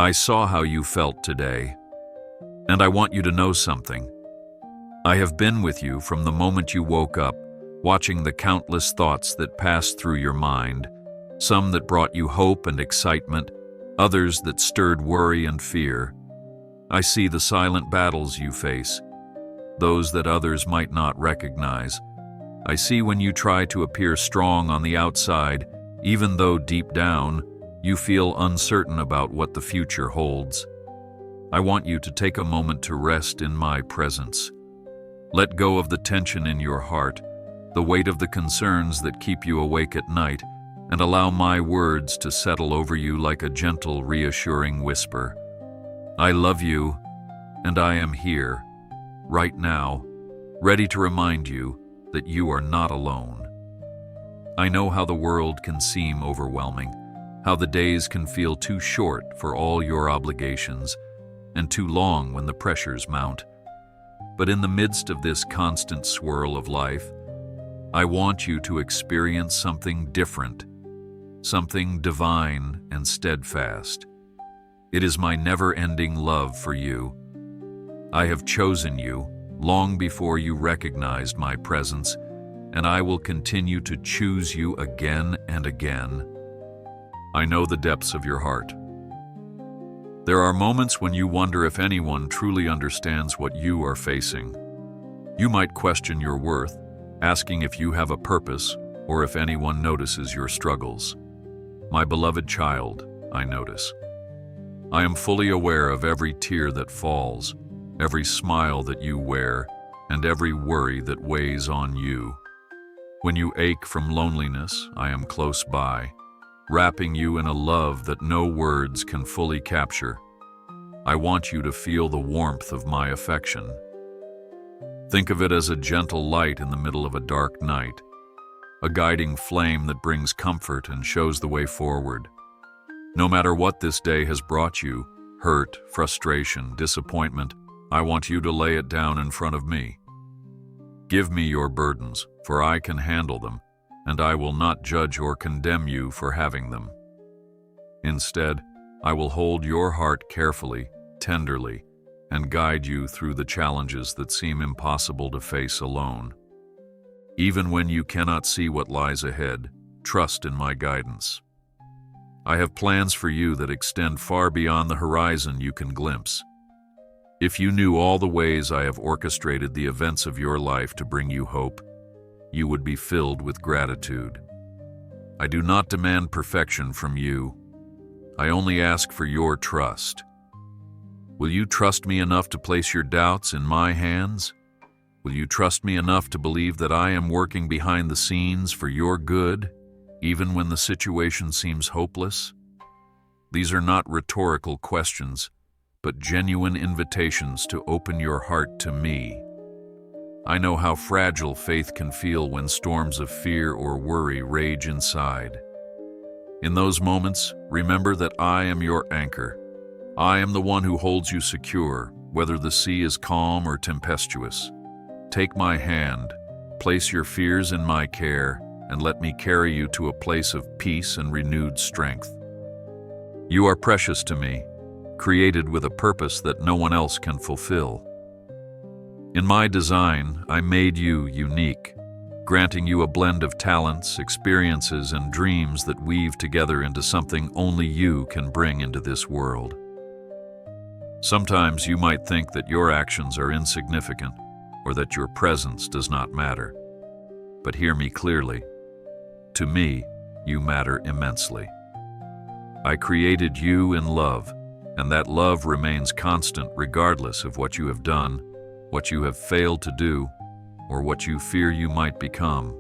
I saw how you felt today, and I want you to know something. I have been with you from the moment you woke up, watching the countless thoughts that passed through your mind, some that brought you hope and excitement, others that stirred worry and fear. I see the silent battles you face, those that others might not recognize. I see when you try to appear strong on the outside, even though deep down, you feel uncertain about what the future holds. I want you to take a moment to rest in my presence. Let go of the tension in your heart, the weight of the concerns that keep you awake at night, and allow my words to settle over you like a gentle, reassuring whisper. I love you, and I am here, right now, ready to remind you that you are not alone. I know how the world can seem overwhelming, how the days can feel too short for all your obligations, and too long when the pressures mount. But in the midst of this constant swirl of life, I want you to experience something different, something divine and steadfast. It is my never-ending love for you. I have chosen you long before you recognized my presence, and I will continue to choose you again and again. I know the depths of your heart. There are moments when you wonder if anyone truly understands what you are facing. You might question your worth, asking if you have a purpose or if anyone notices your struggles. My beloved child, I notice. I am fully aware of every tear that falls, every smile that you wear, and every worry that weighs on you. When you ache from loneliness, I am close by, wrapping you in a love that no words can fully capture. I want you to feel the warmth of my affection. Think of it as a gentle light in the middle of a dark night, a guiding flame that brings comfort and shows the way forward. No matter what this day has brought you, hurt, frustration, disappointment, I want you to lay it down in front of me. Give me your burdens, for I can handle them, and I will not judge or condemn you for having them. Instead, I will hold your heart carefully, tenderly, and guide you through the challenges that seem impossible to face alone. Even when you cannot see what lies ahead, trust in my guidance. I have plans for you that extend far beyond the horizon you can glimpse. If you knew all the ways I have orchestrated the events of your life to bring you hope, you would be filled with gratitude. I do not demand perfection from you. I only ask for your trust. Will you trust me enough to place your doubts in my hands? Will you trust me enough to believe that I am working behind the scenes for your good, even when the situation seems hopeless? These are not rhetorical questions, but genuine invitations to open your heart to me. I know how fragile faith can feel when storms of fear or worry rage inside. In those moments, remember that I am your anchor. I am the one who holds you secure, whether the sea is calm or tempestuous. Take my hand, place your fears in my care, and let me carry you to a place of peace and renewed strength. You are precious to me, created with a purpose that no one else can fulfill. In my design, I made you unique, granting you a blend of talents, experiences, and dreams that weave together into something only you can bring into this world. Sometimes you might think that your actions are insignificant or that your presence does not matter. But hear me clearly. To me, you matter immensely. I created you in love, and that love remains constant regardless of what you have done, what you have failed to do, or what you fear you might become.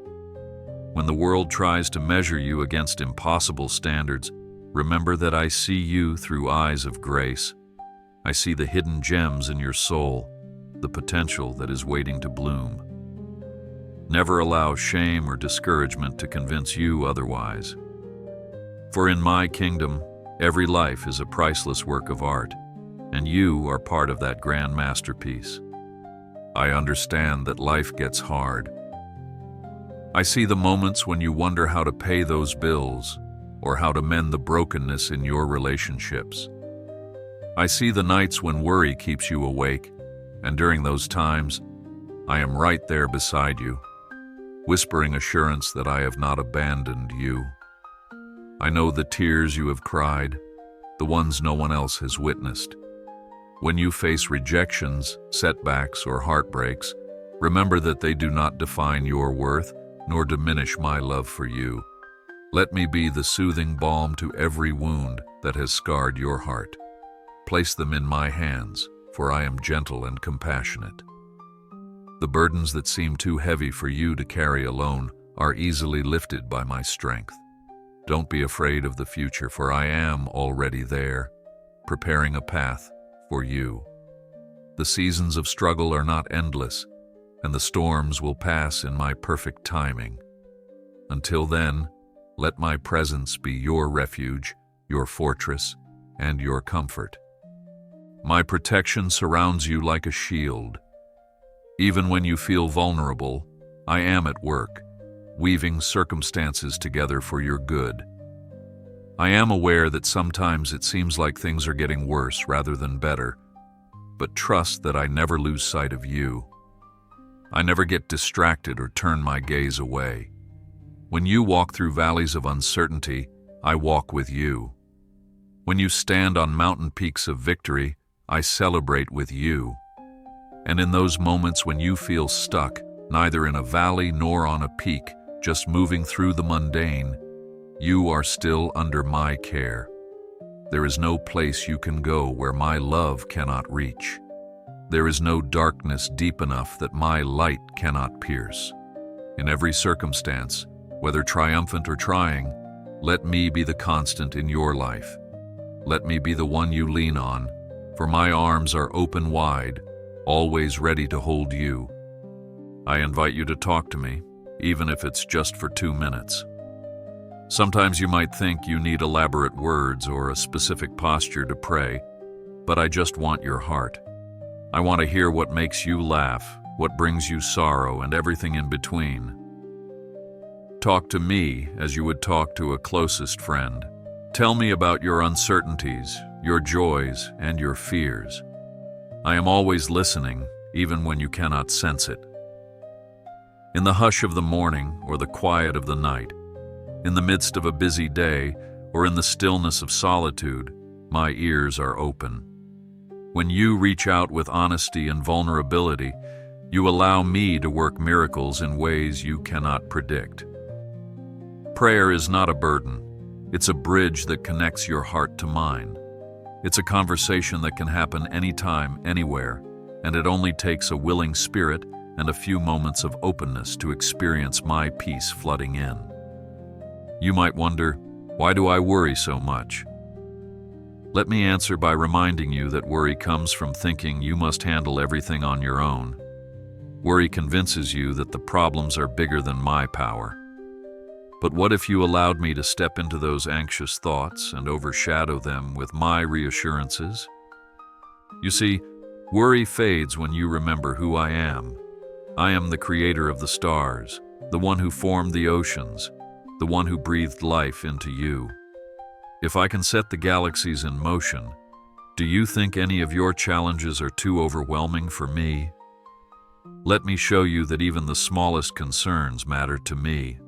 When the world tries to measure you against impossible standards, remember that I see you through eyes of grace. I see the hidden gems in your soul, the potential that is waiting to bloom. Never allow shame or discouragement to convince you otherwise. For in my kingdom, every life is a priceless work of art, and you are part of that grand masterpiece. I understand that life gets hard. I see the moments when you wonder how to pay those bills or how to mend the brokenness in your relationships. I see the nights when worry keeps you awake, and during those times, I am right there beside you, whispering assurance that I have not abandoned you. I know the tears you have cried, the ones no one else has witnessed. When you face rejections, setbacks, or heartbreaks, remember that they do not define your worth nor diminish my love for you. Let me be the soothing balm to every wound that has scarred your heart. Place them in my hands, for I am gentle and compassionate. The burdens that seem too heavy for you to carry alone are easily lifted by my strength. Don't be afraid of the future, for I am already there, preparing a path for you. The seasons of struggle are not endless, and the storms will pass in my perfect timing. Until then, let my presence be your refuge, your fortress, and your comfort. My protection surrounds you like a shield. Even when you feel vulnerable, I am at work, weaving circumstances together for your good. I am aware that sometimes it seems like things are getting worse rather than better, but trust that I never lose sight of you. I never get distracted or turn my gaze away. When you walk through valleys of uncertainty, I walk with you. When you stand on mountain peaks of victory, I celebrate with you. And in those moments when you feel stuck, neither in a valley nor on a peak, just moving through the mundane, you are still under my care. There is no place you can go where my love cannot reach. There is no darkness deep enough that my light cannot pierce. In every circumstance, whether triumphant or trying, let me be the constant in your life. Let me be the one you lean on, for my arms are open wide, always ready to hold you. I invite you to talk to me, even if it's just for 2 minutes. Sometimes you might think you need elaborate words or a specific posture to pray, but I just want your heart. I want to hear what makes you laugh, what brings you sorrow, and everything in between. Talk to me as you would talk to a closest friend. Tell me about your uncertainties, your joys, and your fears. I am always listening, even when you cannot sense it. In the hush of the morning or the quiet of the night, in the midst of a busy day or in the stillness of solitude, my ears are open. When you reach out with honesty and vulnerability, you allow me to work miracles in ways you cannot predict. Prayer is not a burden. It's a bridge that connects your heart to mine. It's a conversation that can happen anytime, anywhere, and it only takes a willing spirit and a few moments of openness to experience my peace flooding in. You might wonder, why do I worry so much? Let me answer by reminding you that worry comes from thinking you must handle everything on your own. Worry convinces you that the problems are bigger than my power. But what if you allowed me to step into those anxious thoughts and overshadow them with my reassurances? You see, worry fades when you remember who I am. I am the creator of the stars, the one who formed the oceans, the one who breathed life into you. If I can set the galaxies in motion, do you think any of your challenges are too overwhelming for me? Let me show you that even the smallest concerns matter to me.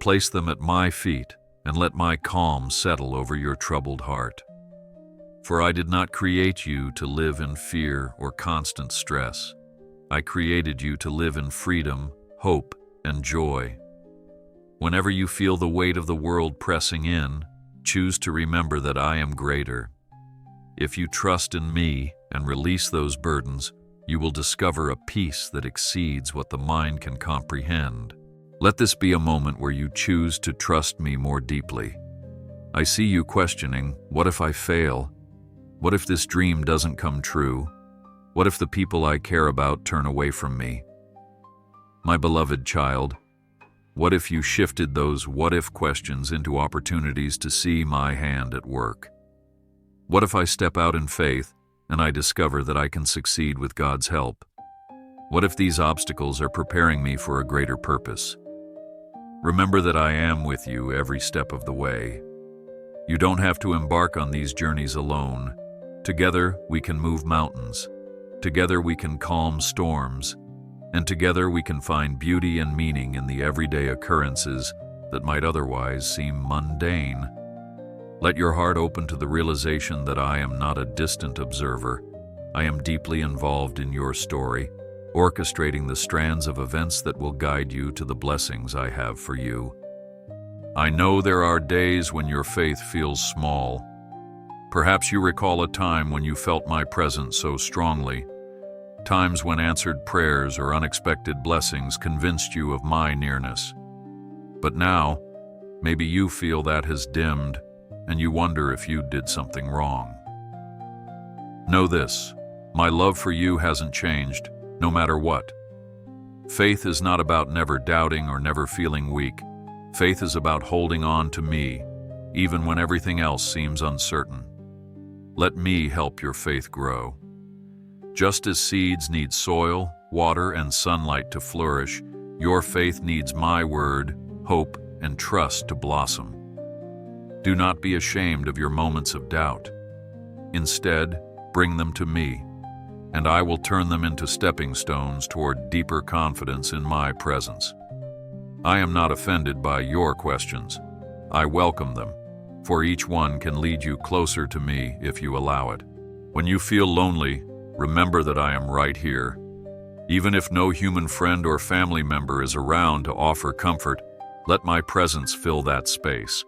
Place them at my feet and let my calm settle over your troubled heart. For I did not create you to live in fear or constant stress. I created you to live in freedom, hope, and joy. Whenever you feel the weight of the world pressing in, choose to remember that I am greater. If you trust in me and release those burdens, you will discover a peace that exceeds what the mind can comprehend. Let this be a moment where you choose to trust me more deeply. I see you questioning, what if I fail? What if this dream doesn't come true? What if the people I care about turn away from me? My beloved child, what if you shifted those what-if questions into opportunities to see my hand at work? What if I step out in faith and I discover that I can succeed with God's help? What if these obstacles are preparing me for a greater purpose? Remember that I am with you every step of the way. You don't have to embark on these journeys alone. Together we can move mountains. Together we can calm storms. And together we can find beauty and meaning in the everyday occurrences that might otherwise seem mundane. Let your heart open to the realization that I am not a distant observer. I am deeply involved in your story, orchestrating the strands of events that will guide you to the blessings I have for you. I know there are days when your faith feels small. Perhaps you recall a time when you felt my presence so strongly, times when answered prayers or unexpected blessings convinced you of my nearness. But now, maybe you feel that has dimmed, and you wonder if you did something wrong. Know this, my love for you hasn't changed, no matter what. Faith is not about never doubting or never feeling weak. Faith is about holding on to me, even when everything else seems uncertain. Let me help your faith grow. Just as seeds need soil, water, and sunlight to flourish, your faith needs my word, hope, and trust to blossom. Do not be ashamed of your moments of doubt. Instead, bring them to me, and I will turn them into stepping stones toward deeper confidence in my presence. I am not offended by your questions. I welcome them, for each one can lead you closer to me if you allow it. When you feel lonely, remember that I am right here. Even if no human friend or family member is around to offer comfort, let my presence fill that space.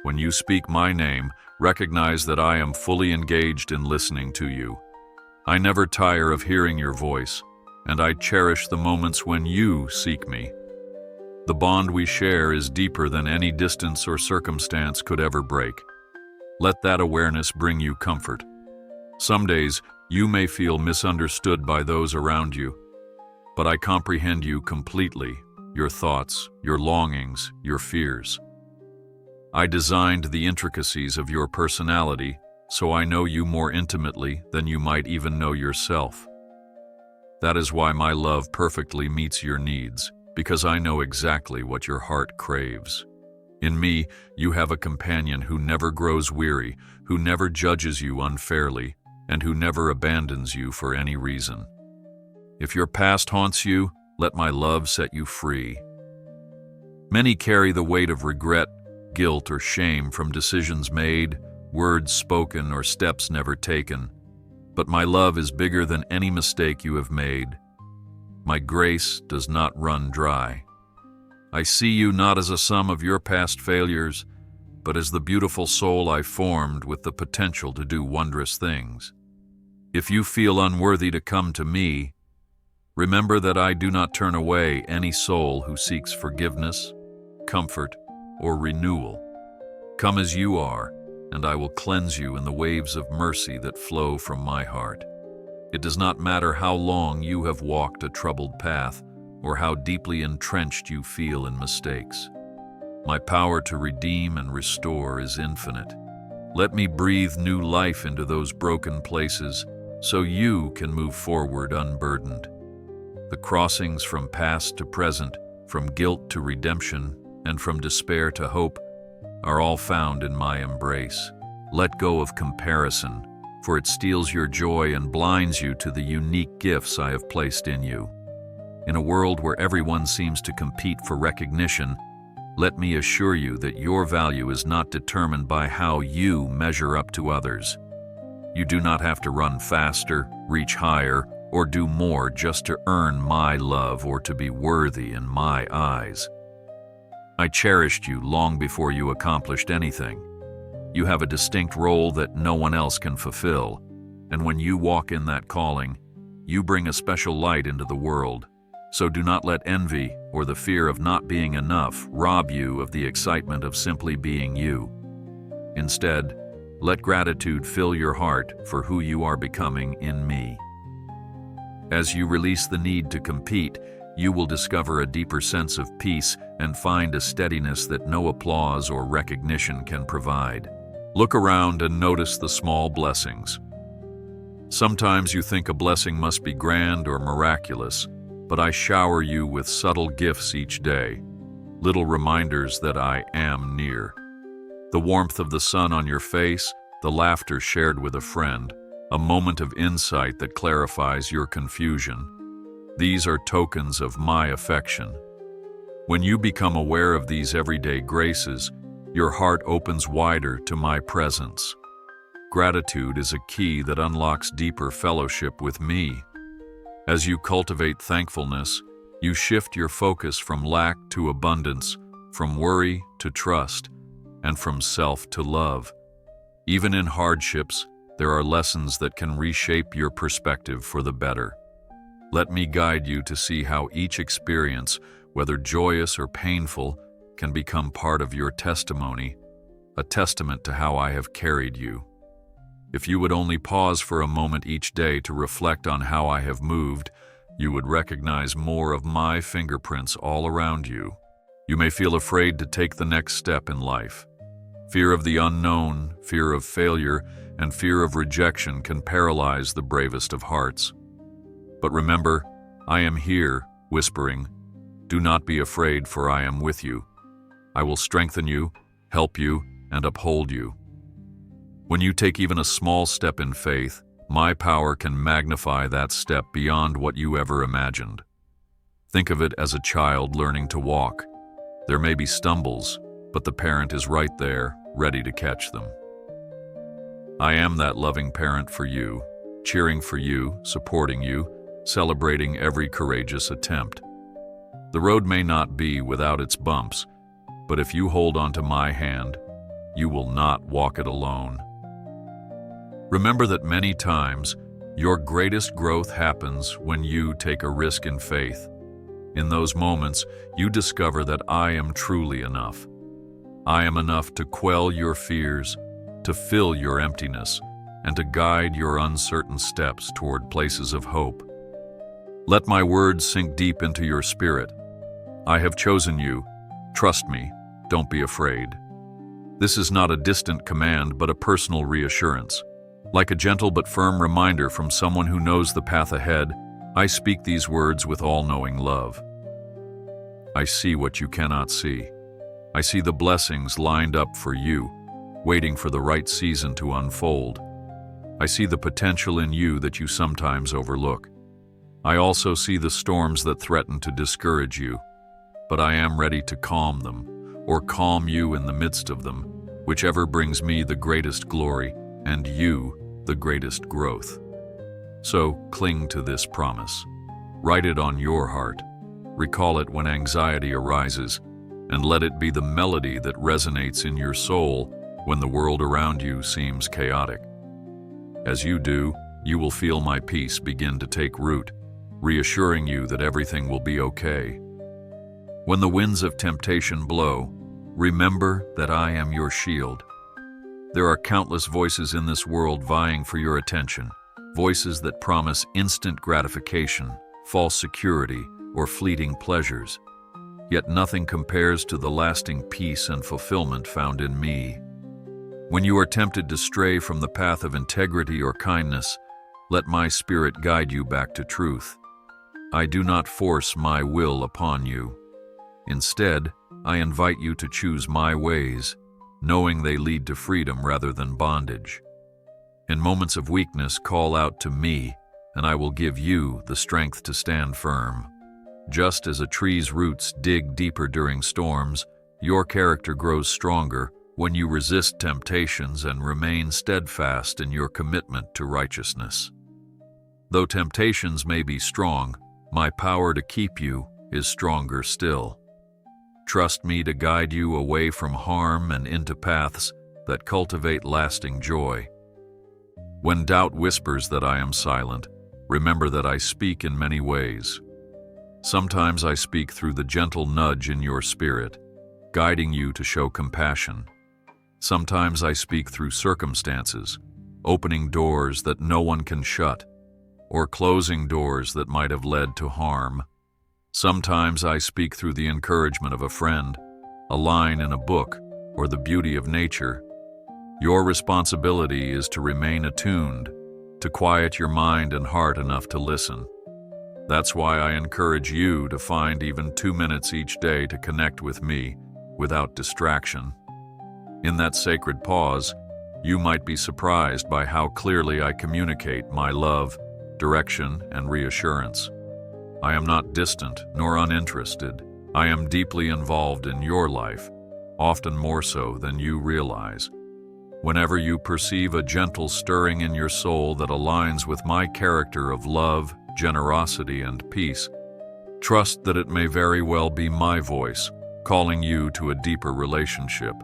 When you speak my name, recognize that I am fully engaged in listening to you. I never tire of hearing your voice, and I cherish the moments when you seek me. The bond we share is deeper than any distance or circumstance could ever break. Let that awareness bring you comfort. Some days, you may feel misunderstood by those around you, but I comprehend you completely, your thoughts, your longings, your fears. I designed the intricacies of your personality, so I know you more intimately than you might even know yourself. That is why my love perfectly meets your needs, because I know exactly what your heart craves. In me, you have a companion who never grows weary, who never judges you unfairly, and who never abandons you for any reason. If your past haunts you, let my love set you free. Many carry the weight of regret, guilt, or shame from decisions made, words spoken, or steps never taken. But my love is bigger than any mistake you have made. My grace does not run dry. I see you not as a sum of your past failures, but as the beautiful soul I formed with the potential to do wondrous things. If you feel unworthy to come to me, remember that I do not turn away any soul who seeks forgiveness, comfort, or renewal. Come as you are, and I will cleanse you in the waves of mercy that flow from my heart. It does not matter how long you have walked a troubled path, or how deeply entrenched you feel in mistakes. My power to redeem and restore is infinite. Let me breathe new life into those broken places, so you can move forward unburdened. The crossings from past to present, from guilt to redemption, and from despair to hope, are all found in my embrace. Let go of comparison, for it steals your joy and blinds you to the unique gifts I have placed in you. In a world where everyone seems to compete for recognition, let me assure you that your value is not determined by how you measure up to others. You do not have to run faster, reach higher, or do more just to earn my love or to be worthy in my eyes. I cherished you long before you accomplished anything. You have a distinct role that no one else can fulfill, and when you walk in that calling, you bring a special light into the world. So do not let envy or the fear of not being enough rob you of the excitement of simply being you. Instead, let gratitude fill your heart for who you are becoming in me. As you release the need to compete, you will discover a deeper sense of peace and find a steadiness that no applause or recognition can provide. Look around and notice the small blessings. Sometimes you think a blessing must be grand or miraculous, but I shower you with subtle gifts each day, little reminders that I am near. The warmth of the sun on your face, the laughter shared with a friend, a moment of insight that clarifies your confusion. These are tokens of my affection. When you become aware of these everyday graces, your heart opens wider to my presence. Gratitude is a key that unlocks deeper fellowship with me. As you cultivate thankfulness, you shift your focus from lack to abundance, from worry to trust, and from self to love. Even in hardships, there are lessons that can reshape your perspective for the better. Let me guide you to see how each experience, whether joyous or painful, can become part of your testimony, a testament to how I have carried you. If you would only pause for a moment each day to reflect on how I have moved, you would recognize more of my fingerprints all around you. You may feel afraid to take the next step in life. Fear of the unknown, fear of failure, and fear of rejection can paralyze the bravest of hearts. But remember, I am here, whispering, "Do not be afraid, for I am with you. I will strengthen you, help you, and uphold you." When you take even a small step in faith, my power can magnify that step beyond what you ever imagined. Think of it as a child learning to walk. There may be stumbles, but the parent is right there, ready to catch them. I am that loving parent for you, cheering for you, supporting you, celebrating every courageous attempt. The road may not be without its bumps, but if you hold onto my hand, you will not walk it alone. Remember that many times, your greatest growth happens when you take a risk in faith. In those moments, you discover that I am truly enough. I am enough to quell your fears, to fill your emptiness, and to guide your uncertain steps toward places of hope. Let my words sink deep into your spirit. I have chosen you. Trust me. Don't be afraid. This is not a distant command, but a personal reassurance. Like a gentle but firm reminder from someone who knows the path ahead, I speak these words with all-knowing love. I see what you cannot see. I see the blessings lined up for you, waiting for the right season to unfold. I see the potential in you that you sometimes overlook. I also see the storms that threaten to discourage you, but I am ready to calm them, or calm you in the midst of them, whichever brings me the greatest glory and you the greatest growth. So cling to this promise. Write it on your heart. Recall it when anxiety arises, and let it be the melody that resonates in your soul when the world around you seems chaotic. As you do, you will feel my peace begin to take root, reassuring you that everything will be okay. When the winds of temptation blow, remember that I am your shield. There are countless voices in this world vying for your attention, voices that promise instant gratification, false security, or fleeting pleasures. Yet nothing compares to the lasting peace and fulfillment found in me. When you are tempted to stray from the path of integrity or kindness, let my spirit guide you back to truth. I do not force my will upon you. Instead, I invite you to choose my ways, knowing they lead to freedom rather than bondage. In moments of weakness, call out to me, and I will give you the strength to stand firm. Just as a tree's roots dig deeper during storms, your character grows stronger when you resist temptations and remain steadfast in your commitment to righteousness. Though temptations may be strong, my power to keep you is stronger still. Trust me to guide you away from harm and into paths that cultivate lasting joy. When doubt whispers that I am silent, remember that I speak in many ways. Sometimes I speak through the gentle nudge in your spirit, guiding you to show compassion. Sometimes I speak through circumstances, opening doors that no one can shut, or closing doors that might have led to harm. Sometimes I speak through the encouragement of a friend, a line in a book, or the beauty of nature. Your responsibility is to remain attuned, to quiet your mind and heart enough to listen. That's why I encourage you to find even 2 minutes each day to connect with me without distraction. In that sacred pause, You might be surprised by how clearly I communicate my love, direction, and reassurance. I am not distant nor uninterested. I am deeply involved in your life, often more so than you realize. Whenever you perceive a gentle stirring in your soul that aligns with my character of love, generosity, and peace, trust that it may very well be my voice, calling you to a deeper relationship.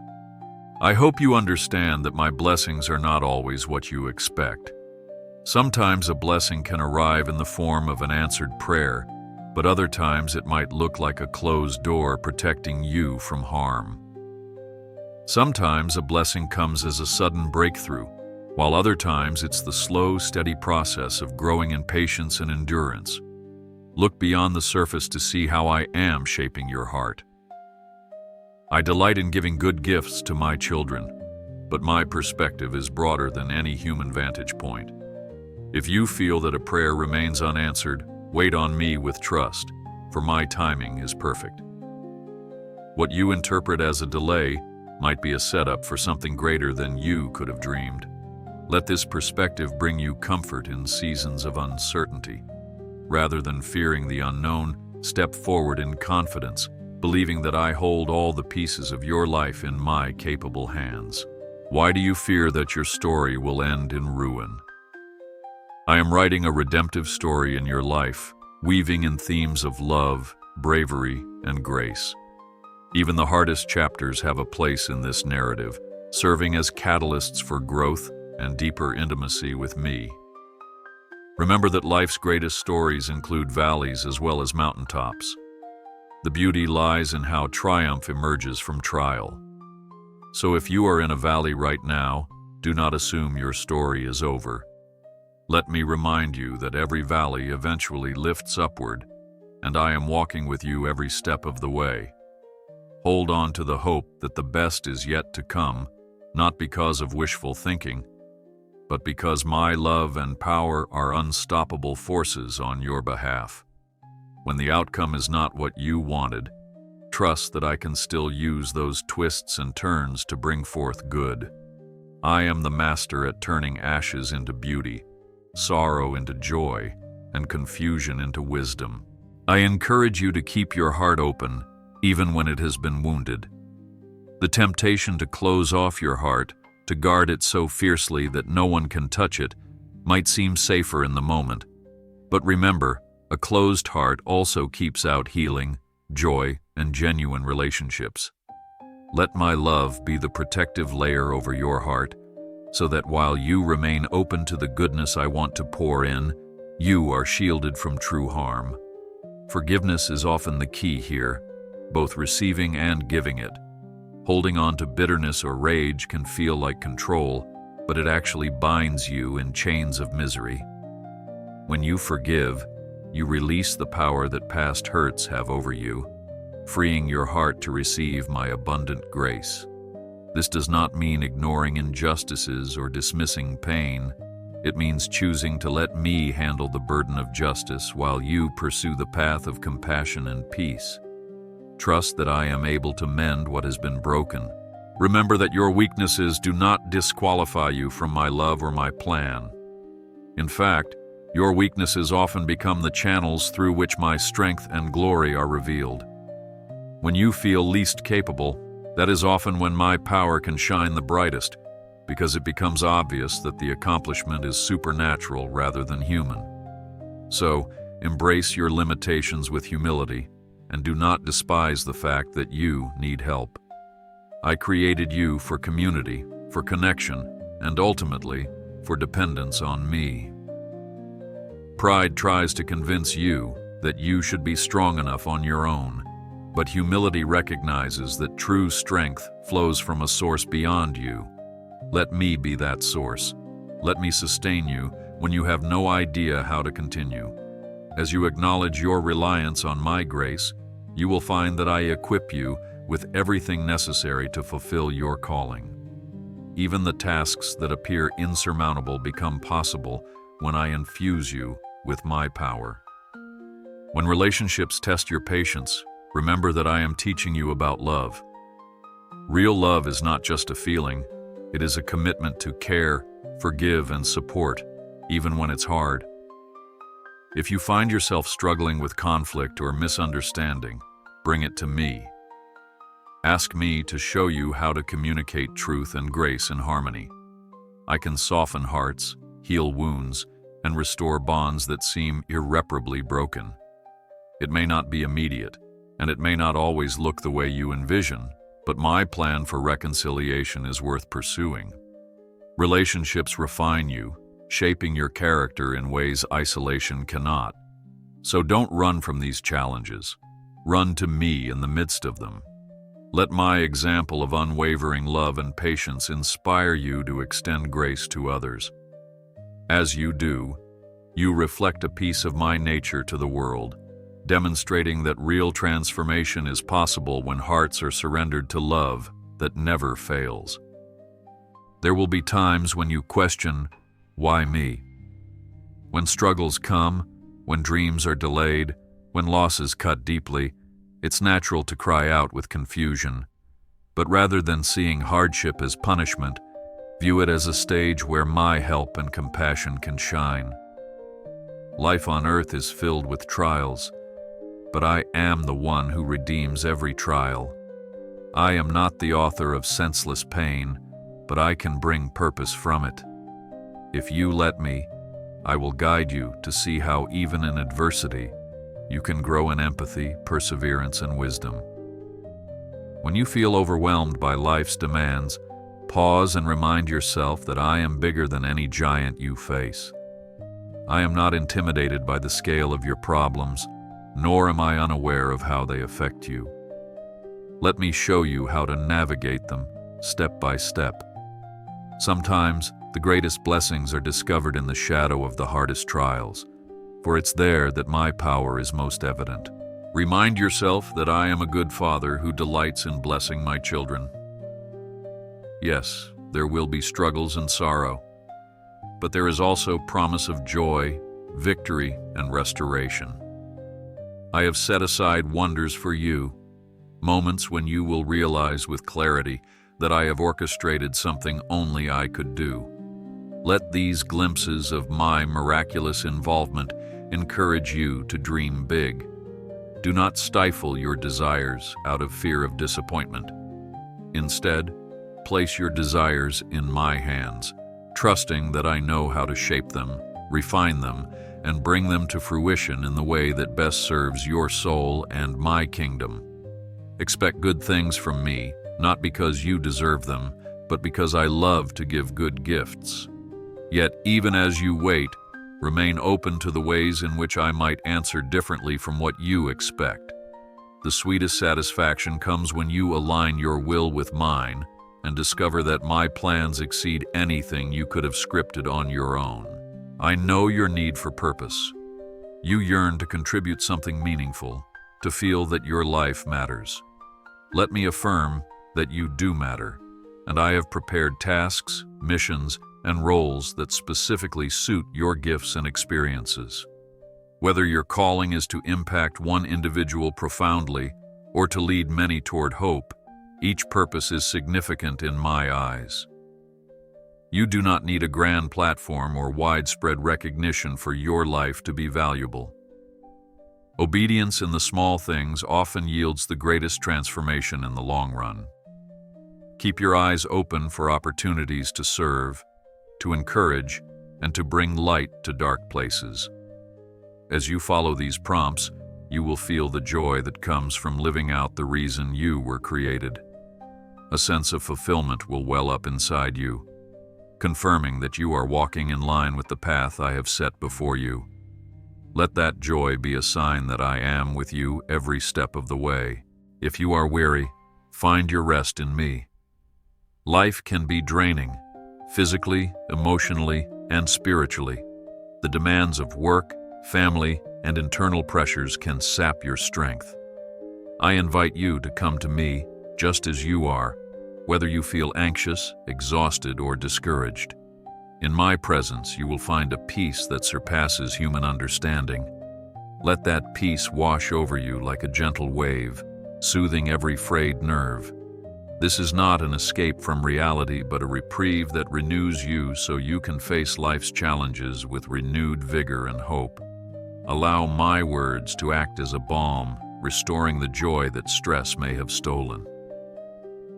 I hope you understand that my blessings are not always what you expect. Sometimes a blessing can arrive in the form of an answered prayer, but other times it might look like a closed door protecting you from harm. Sometimes a blessing comes as a sudden breakthrough, while other times it's the slow, steady process of growing in patience and endurance. Look beyond the surface to see how I am shaping your heart. I delight in giving good gifts to my children, but my perspective is broader than any human vantage point. If you feel that a prayer remains unanswered, wait on me with trust, for my timing is perfect. What you interpret as a delay might be a setup for something greater than you could have dreamed. Let this perspective bring you comfort in seasons of uncertainty. Rather than fearing the unknown, step forward in confidence, believing that I hold all the pieces of your life in my capable hands. Why do you fear that your story will end in ruin? I am writing a redemptive story in your life, weaving in themes of love, bravery, and grace. Even the hardest chapters have a place in this narrative, serving as catalysts for growth and deeper intimacy with me. Remember that life's greatest stories include valleys as well as mountaintops. The beauty lies in how triumph emerges from trial. So if you are in a valley right now, do not assume your story is over. Let me remind you that every valley eventually lifts upward, and I am walking with you every step of the way. Hold on to the hope that the best is yet to come, not because of wishful thinking, but because my love and power are unstoppable forces on your behalf. When the outcome is not what you wanted, trust that I can still use those twists and turns to bring forth good. I am the master at turning ashes into beauty, sorrow into joy, and confusion into wisdom. I encourage you to keep your heart open, even when it has been wounded. The temptation to close off your heart, to guard it so fiercely that no one can touch it, might seem safer in the moment. But remember, a closed heart also keeps out healing, joy, and genuine relationships. Let my love be the protective layer over your heart, so that while you remain open to the goodness I want to pour in, you are shielded from true harm. Forgiveness is often the key here, both receiving and giving it. Holding on to bitterness or rage can feel like control, but it actually binds you in chains of misery. When you forgive, you release the power that past hurts have over you, freeing your heart to receive my abundant grace. This does not mean ignoring injustices or dismissing pain. It means choosing to let me handle the burden of justice while you pursue the path of compassion and peace. Trust that I am able to mend what has been broken. Remember that your weaknesses do not disqualify you from my love or my plan. In fact, your weaknesses often become the channels through which my strength and glory are revealed. When you feel least capable, that is often when my power can shine the brightest, because it becomes obvious that the accomplishment is supernatural rather than human. So, embrace your limitations with humility, and do not despise the fact that you need help. I created you for community, for connection, and ultimately, for dependence on me. Pride tries to convince you that you should be strong enough on your own, but humility recognizes that true strength flows from a source beyond you. Let me be that source. Let me sustain you when you have no idea how to continue. As you acknowledge your reliance on my grace, you will find that I equip you with everything necessary to fulfill your calling. Even the tasks that appear insurmountable become possible when I infuse you with my power. When relationships test your patience, remember that I am teaching you about love. Real love is not just a feeling, It is a commitment to care, forgive, and support, even when it's hard. If you find yourself struggling with conflict or misunderstanding, bring it to me. Ask me to show you how to communicate truth and grace in harmony. I can soften hearts, heal wounds, and restore bonds that seem irreparably broken. It may not be immediate, and it may not always look the way you envision, but my plan for reconciliation is worth pursuing. Relationships refine you, shaping your character in ways isolation cannot. So don't run from these challenges. Run to me in the midst of them. Let my example of unwavering love and patience inspire you to extend grace to others. As you do, you reflect a piece of my nature to the world, demonstrating that real transformation is possible when hearts are surrendered to love that never fails. There will be times when you question, why me? When struggles come, when dreams are delayed, when losses cut deeply, it's natural to cry out with confusion. But rather than seeing hardship as punishment, view it as a stage where my help and compassion can shine. Life on earth is filled with trials, but I am the one who redeems every trial. I am not the author of senseless pain, but I can bring purpose from it. If you let me, I will guide you to see how even in adversity, you can grow in empathy, perseverance, and wisdom. When you feel overwhelmed by life's demands, pause and remind yourself that I am bigger than any giant you face. I am not intimidated by the scale of your problems, nor am I unaware of how they affect you. Let me show you how to navigate them, step by step. Sometimes, the greatest blessings are discovered in the shadow of the hardest trials, for it's there that my power is most evident. Remind yourself that I am a good father who delights in blessing my children. Yes, there will be struggles and sorrow, but there is also promise of joy, victory, and restoration. I have set aside wonders for you, moments when you will realize with clarity that I have orchestrated something only I could do. Let these glimpses of my miraculous involvement encourage you to dream big. Do not stifle your desires out of fear of disappointment. Instead, place your desires in my hands, trusting that I know how to shape them, refine them, and bring them to fruition in the way that best serves your soul and my kingdom. Expect good things from me, not because you deserve them, but because I love to give good gifts. Yet, even as you wait, remain open to the ways in which I might answer differently from what you expect. The sweetest satisfaction comes when you align your will with mine and discover that my plans exceed anything you could have scripted on your own. I know your need for purpose. You yearn to contribute something meaningful, to feel that your life matters. Let me affirm that you do matter, and I have prepared tasks, missions, and roles that specifically suit your gifts and experiences. Whether your calling is to impact one individual profoundly or to lead many toward hope, each purpose is significant in my eyes. You do not need a grand platform or widespread recognition for your life to be valuable. Obedience in the small things often yields the greatest transformation in the long run. Keep your eyes open for opportunities to serve, to encourage, and to bring light to dark places. As you follow these prompts, you will feel the joy that comes from living out the reason you were created. A sense of fulfillment will well up inside you, confirming that you are walking in line with the path I have set before you. Let that joy be a sign that I am with you every step of the way. If you are weary, find your rest in me. Life can be draining, physically, emotionally, and spiritually. The demands of work, family, and internal pressures can sap your strength. I invite you to come to me just as you are, whether you feel anxious, exhausted, or discouraged. In my presence, you will find a peace that surpasses human understanding. Let that peace wash over you like a gentle wave, soothing every frayed nerve. This is not an escape from reality, but a reprieve that renews you so you can face life's challenges with renewed vigor and hope. Allow my words to act as a balm, restoring the joy that stress may have stolen.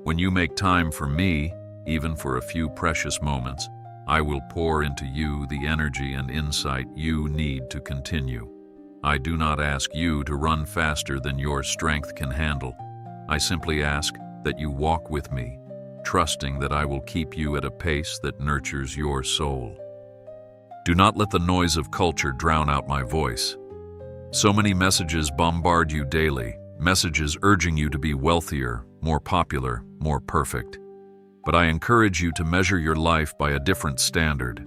When you make time for me, even for a few precious moments, I will pour into you the energy and insight you need to continue. I do not ask you to run faster than your strength can handle. I simply ask that you walk with me, trusting that I will keep you at a pace that nurtures your soul. Do not let the noise of culture drown out my voice. So many messages bombard you daily, messages urging you to be wealthier, more popular, more perfect. But I encourage you to measure your life by a different standard: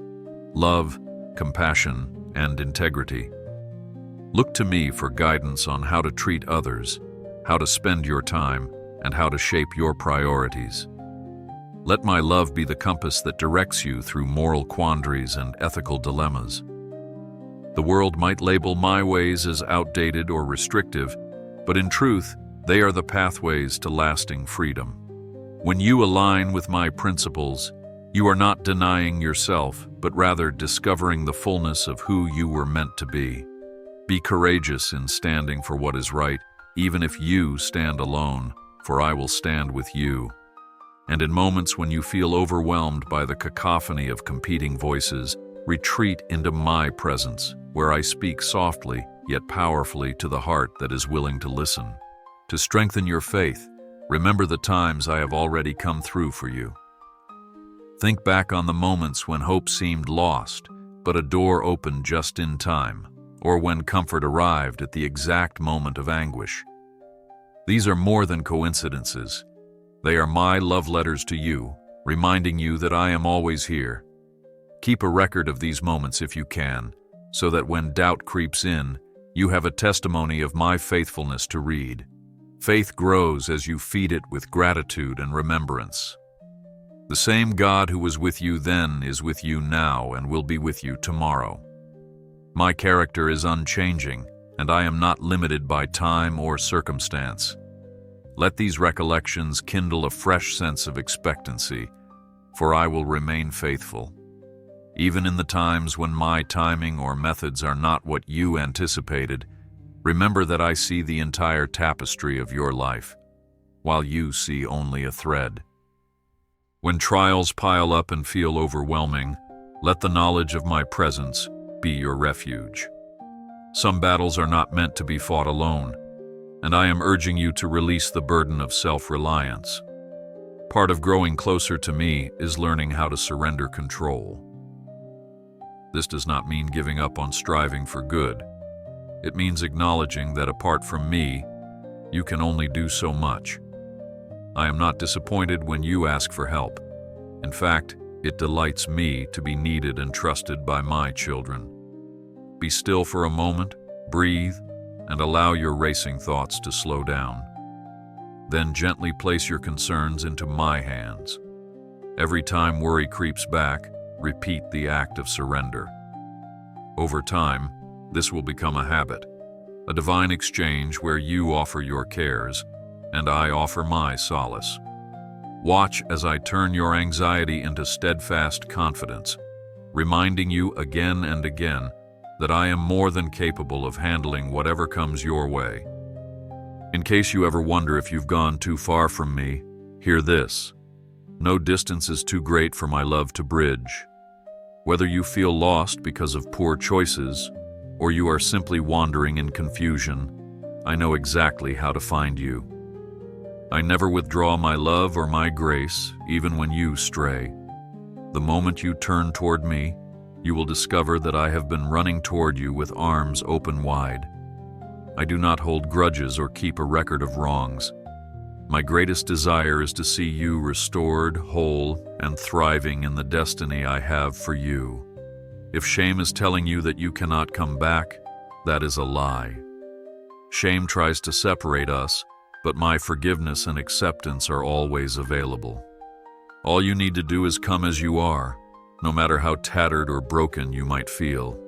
love, compassion, and integrity. Look to me for guidance on how to treat others, how to spend your time, and how to shape your priorities. Let my love be the compass that directs you through moral quandaries and ethical dilemmas. The world might label my ways as outdated or restrictive, but in truth, they are the pathways to lasting freedom. When you align with my principles, you are not denying yourself, but rather discovering the fullness of who you were meant to be. Be courageous in standing for what is right, even if you stand alone, for I will stand with you. And in moments when you feel overwhelmed by the cacophony of competing voices, retreat into my presence, where I speak softly yet powerfully to the heart that is willing to listen. To strengthen your faith, remember the times I have already come through for you. Think back on the moments when hope seemed lost, but a door opened just in time, or when comfort arrived at the exact moment of anguish. These are more than coincidences. They are my love letters to you, reminding you that I am always here. Keep a record of these moments if you can, so that when doubt creeps in, you have a testimony of my faithfulness to read. Faith grows as you feed it with gratitude and remembrance. The same God who was with you then is with you now and will be with you tomorrow. My character is unchanging, and I am not limited by time or circumstance. Let these recollections kindle a fresh sense of expectancy, for I will remain faithful. Even in the times when my timing or methods are not what you anticipated, remember that I see the entire tapestry of your life, while you see only a thread. When trials pile up and feel overwhelming, let the knowledge of my presence be your refuge. Some battles are not meant to be fought alone, and I am urging you to release the burden of self-reliance. Part of growing closer to me is learning how to surrender control. This does not mean giving up on striving for good. It means acknowledging that apart from me, you can only do so much. I am not disappointed when you ask for help. In fact, it delights me to be needed and trusted by my children. Be still for a moment, breathe, and allow your racing thoughts to slow down. Then gently place your concerns into my hands. Every time worry creeps back, repeat the act of surrender. Over time, this will become a habit, a divine exchange where you offer your cares, and I offer my solace. Watch as I turn your anxiety into steadfast confidence, reminding you again and again that I am more than capable of handling whatever comes your way. In case you ever wonder if you've gone too far from me, hear this: no distance is too great for my love to bridge. Whether you feel lost because of poor choices, or you are simply wandering in confusion, I know exactly how to find you. I never withdraw my love or my grace, even when you stray. The moment you turn toward me, you will discover that I have been running toward you with arms open wide. I do not hold grudges or keep a record of wrongs. My greatest desire is to see you restored, whole, and thriving in the destiny I have for you. If shame is telling you that you cannot come back, that is a lie. Shame tries to separate us, but my forgiveness and acceptance are always available. All you need to do is come as you are, no matter how tattered or broken you might feel.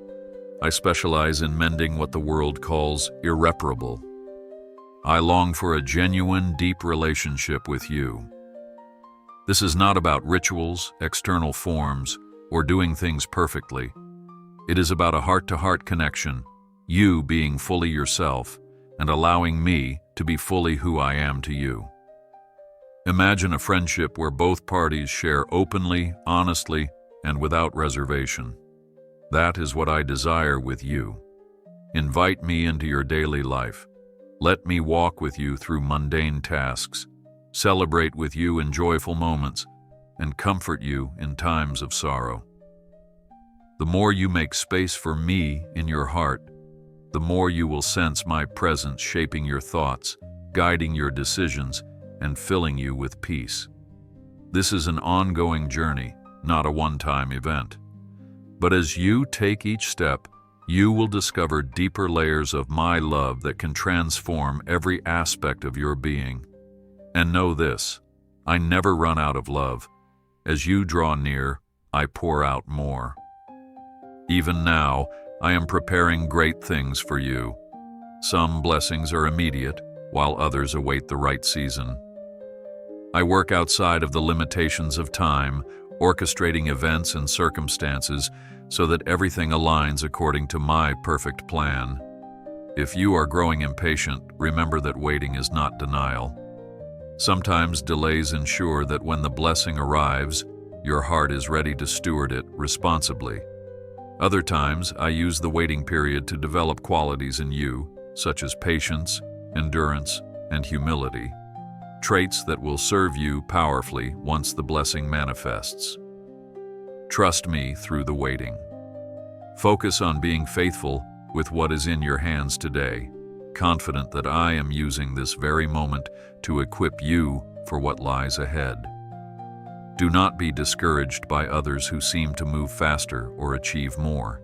I specialize in mending what the world calls irreparable. I long for a genuine, deep relationship with you. This is not about rituals, external forms, or doing things perfectly. It is about a heart-to-heart connection, you being fully yourself and allowing me to be fully who I am to you. Imagine a friendship where both parties share openly, honestly, and without reservation. That is what I desire with you. Invite me into your daily life. Let me walk with you through mundane tasks, celebrate with you in joyful moments, and comfort you in times of sorrow. The more you make space for me in your heart, the more you will sense my presence shaping your thoughts, guiding your decisions, and filling you with peace. This is an ongoing journey, not a one-time event. But as you take each step, you will discover deeper layers of my love that can transform every aspect of your being. And know this, I never run out of love. As you draw near, I pour out more. Even now, I am preparing great things for you. Some blessings are immediate, while others await the right season. I work outside of the limitations of time, orchestrating events and circumstances so that everything aligns according to my perfect plan. If you are growing impatient, remember that waiting is not denial. Sometimes delays ensure that when the blessing arrives, your heart is ready to steward it responsibly. Other times, I use the waiting period to develop qualities in you, such as patience, endurance, and humility, traits that will serve you powerfully once the blessing manifests. Trust me through the waiting. Focus on being faithful with what is in your hands today, confident that I am using this very moment to equip you for what lies ahead. Do not be discouraged by others who seem to move faster or achieve more.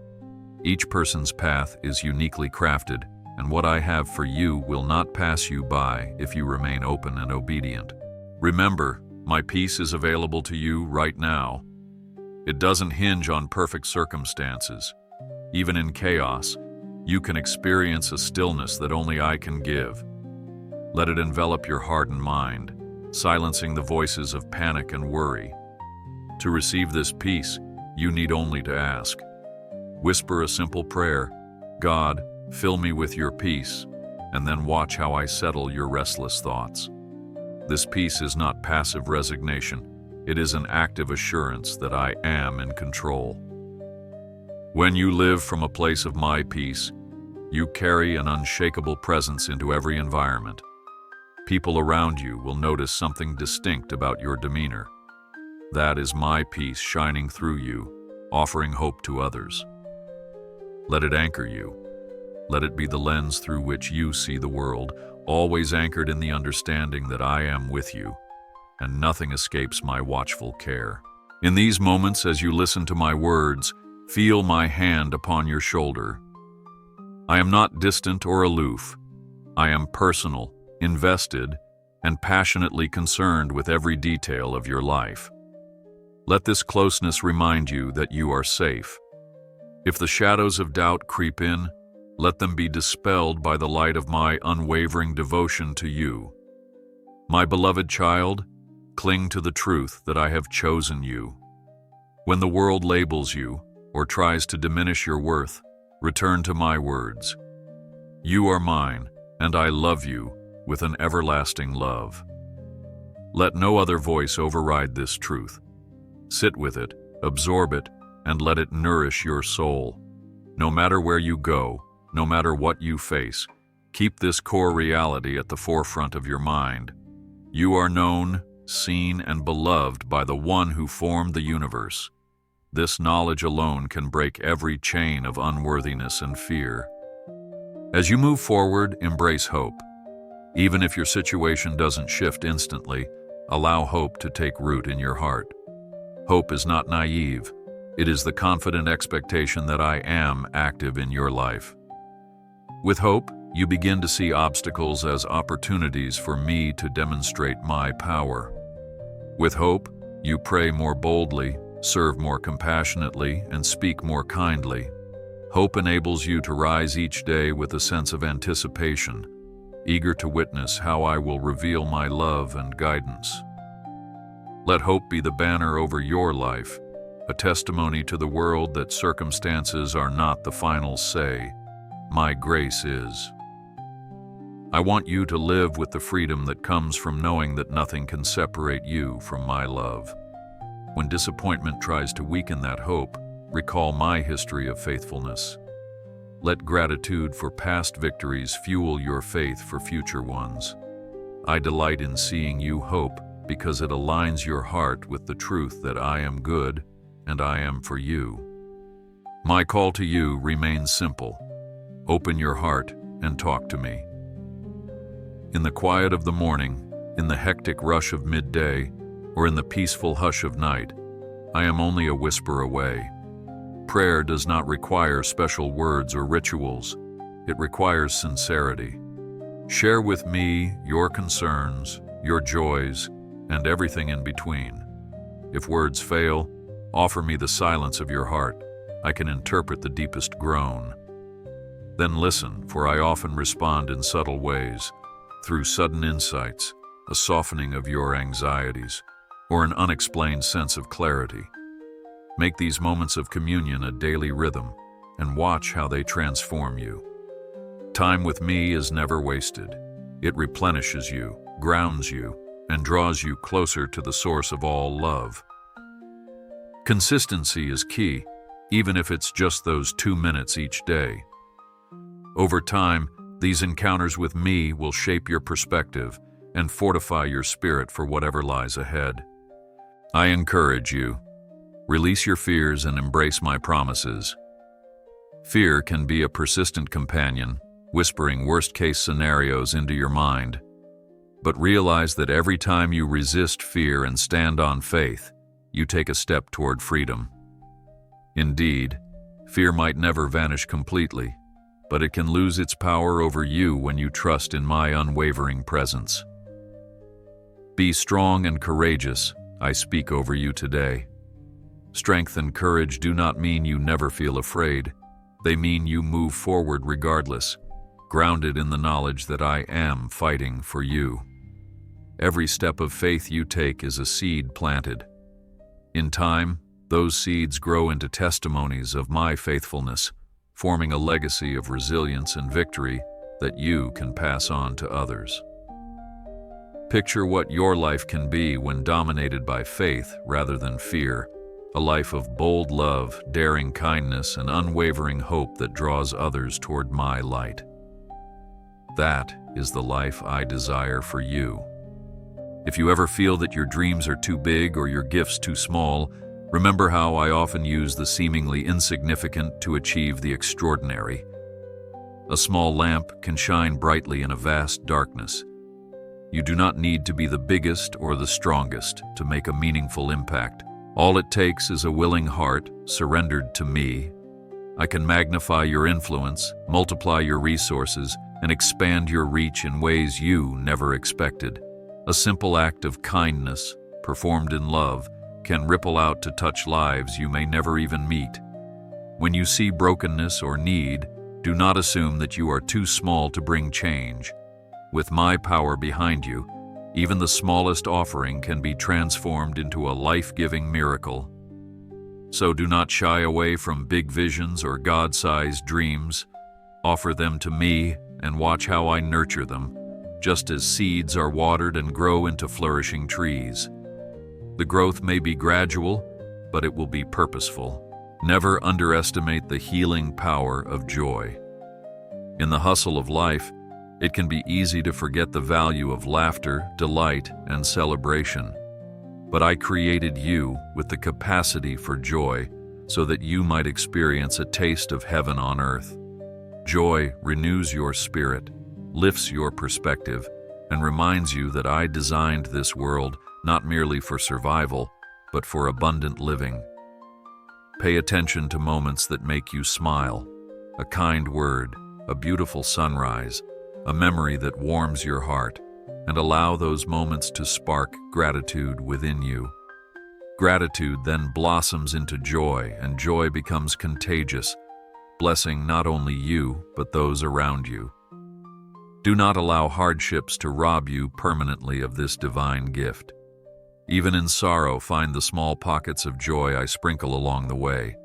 Each person's path is uniquely crafted, and what I have for you will not pass you by if you remain open and obedient. Remember, my peace is available to you right now. It doesn't hinge on perfect circumstances. Even in chaos, you can experience a stillness that only I can give. Let it envelop your heart and mind, silencing the voices of panic and worry. To receive this peace, you need only to ask. Whisper a simple prayer, God, fill me with your peace, and then watch how I settle your restless thoughts. This peace is not passive resignation. It is an active assurance that I am in control. When you live from a place of my peace, you carry an unshakable presence into every environment. People around you will notice something distinct about your demeanor. That is my peace shining through you, offering hope to others. Let it anchor you. Let it be the lens through which you see the world, always anchored in the understanding that I am with you, and nothing escapes my watchful care. In these moments, as you listen to my words, feel my hand upon your shoulder. I am not distant or aloof. I am personal, invested, and passionately concerned with every detail of your life. Let this closeness remind you that you are safe. If the shadows of doubt creep in, let them be dispelled by the light of my unwavering devotion to you. My beloved child, cling to the truth that I have chosen you. When the world labels you or tries to diminish your worth, return to my words. You are mine, and I love you with an everlasting love. Let no other voice override this truth. Sit with it, absorb it, and let it nourish your soul. No matter where you go, no matter what you face, keep this core reality at the forefront of your mind. You are known, seen, and beloved by the one who formed the universe. This knowledge alone can break every chain of unworthiness and fear. As you move forward, embrace hope. Even if your situation doesn't shift instantly, allow hope to take root in your heart. Hope is not naive. It is the confident expectation that I am active in your life. With hope, you begin to see obstacles as opportunities for me to demonstrate my power. With hope, you pray more boldly, serve more compassionately, and speak more kindly. Hope enables you to rise each day with a sense of anticipation, eager to witness how I will reveal my love and guidance. Let hope be the banner over your life, a testimony to the world that circumstances are not the final say. My grace is. I want you to live with the freedom that comes from knowing that nothing can separate you from my love. When disappointment tries to weaken that hope, recall my history of faithfulness. Let gratitude for past victories fuel your faith for future ones. I delight in seeing you hope because it aligns your heart with the truth that I am good and I am for you. My call to you remains simple. Open your heart and talk to me. In the quiet of the morning, in the hectic rush of midday, or in the peaceful hush of night, I am only a whisper away. Prayer does not require special words or rituals. It requires sincerity. Share with me your concerns, your joys, and everything in between. If words fail, offer me the silence of your heart. I can interpret the deepest groan. Then listen, for I often respond in subtle ways, through sudden insights, a softening of your anxieties, or an unexplained sense of clarity. Make these moments of communion a daily rhythm, and watch how they transform you. Time with me is never wasted. It replenishes you, grounds you, and draws you closer to the source of all love. Consistency is key, even if it's just those 2 minutes each day. Over time, these encounters with me will shape your perspective and fortify your spirit for whatever lies ahead. I encourage you. Release your fears and embrace my promises. Fear can be a persistent companion, whispering worst-case scenarios into your mind. But realize that every time you resist fear and stand on faith, you take a step toward freedom. Indeed, fear might never vanish completely, but it can lose its power over you when you trust in my unwavering presence. Be strong and courageous, I speak over you today. Strength and courage do not mean you never feel afraid. They mean you move forward regardless, grounded in the knowledge that I am fighting for you. Every step of faith you take is a seed planted. In time, those seeds grow into testimonies of my faithfulness, forming a legacy of resilience and victory that you can pass on to others. Picture what your life can be when dominated by faith rather than fear, a life of bold love, daring kindness, and unwavering hope that draws others toward my light. That is the life I desire for you. If you ever feel that your dreams are too big or your gifts too small, remember how I often use the seemingly insignificant to achieve the extraordinary. A small lamp can shine brightly in a vast darkness. You do not need to be the biggest or the strongest to make a meaningful impact. All it takes is a willing heart surrendered to me. I can magnify your influence, multiply your resources, and expand your reach in ways you never expected. A simple act of kindness, performed in love, can ripple out to touch lives you may never even meet. When you see brokenness or need, do not assume that you are too small to bring change. With my power behind you, even the smallest offering can be transformed into a life-giving miracle. So do not shy away from big visions or God-sized dreams. Offer them to me and watch how I nurture them, just as seeds are watered and grow into flourishing trees. The growth may be gradual, but it will be purposeful. Never underestimate the healing power of joy. In the hustle of life, it can be easy to forget the value of laughter, delight, and celebration. But I created you with the capacity for joy so that you might experience a taste of heaven on earth. Joy renews your spirit, lifts your perspective, and reminds you that I designed this world not merely for survival, but for abundant living. Pay attention to moments that make you smile, a kind word, a beautiful sunrise, a memory that warms your heart, and allow those moments to spark gratitude within you. Gratitude then blossoms into joy, and joy becomes contagious, blessing not only you, but those around you. Do not allow hardships to rob you permanently of this divine gift. Even in sorrow, find the small pockets of joy I sprinkle along the way.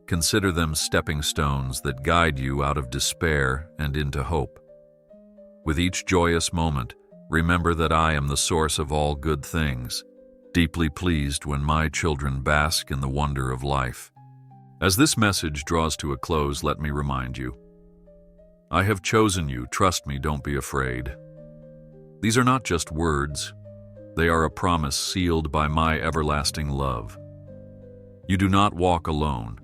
Consider them stepping stones that guide you out of despair and into hope. With each joyous moment, remember that I am the source of all good things, deeply pleased when my children bask in the wonder of life. As this message draws to a close, let me remind you, I have chosen you, trust me, don't be afraid. These are not just words, they are a promise sealed by my everlasting love. You do not walk alone.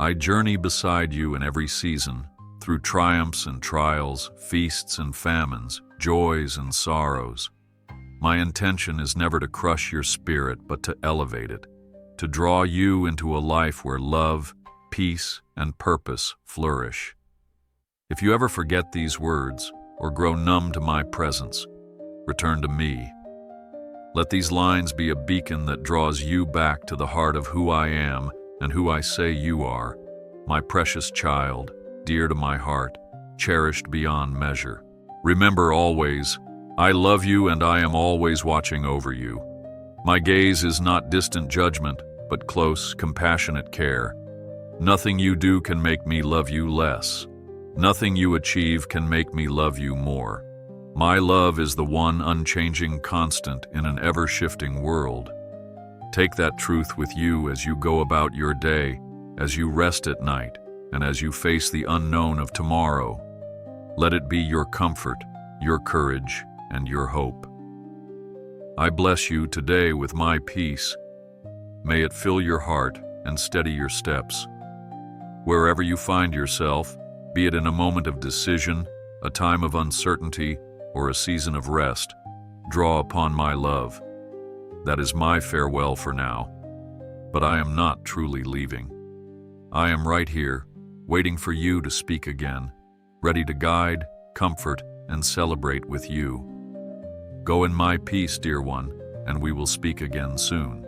I journey beside you in every season, through triumphs and trials, feasts and famines, joys and sorrows. My intention is never to crush your spirit, but to elevate it, to draw you into a life where love, peace, and purpose flourish. If you ever forget these words or grow numb to my presence, return to me. Let these lines be a beacon that draws you back to the heart of who I am and who I say you are, my precious child, dear to my heart, cherished beyond measure. Remember always, I love you and I am always watching over you. My gaze is not distant judgment, but close, compassionate care. Nothing you do can make me love you less. Nothing you achieve can make me love you more. My love is the one unchanging constant in an ever-shifting world. Take that truth with you as you go about your day, as you rest at night, and as you face the unknown of tomorrow. Let it be your comfort, your courage, and your hope. I bless you today with my peace. May it fill your heart and steady your steps. Wherever you find yourself, be it in a moment of decision, a time of uncertainty, or a season of rest, draw upon my love. That is my farewell for now, but I am not truly leaving. I am right here, waiting for you to speak again, ready to guide, comfort, and celebrate with you. Go in my peace, dear one, and we will speak again soon.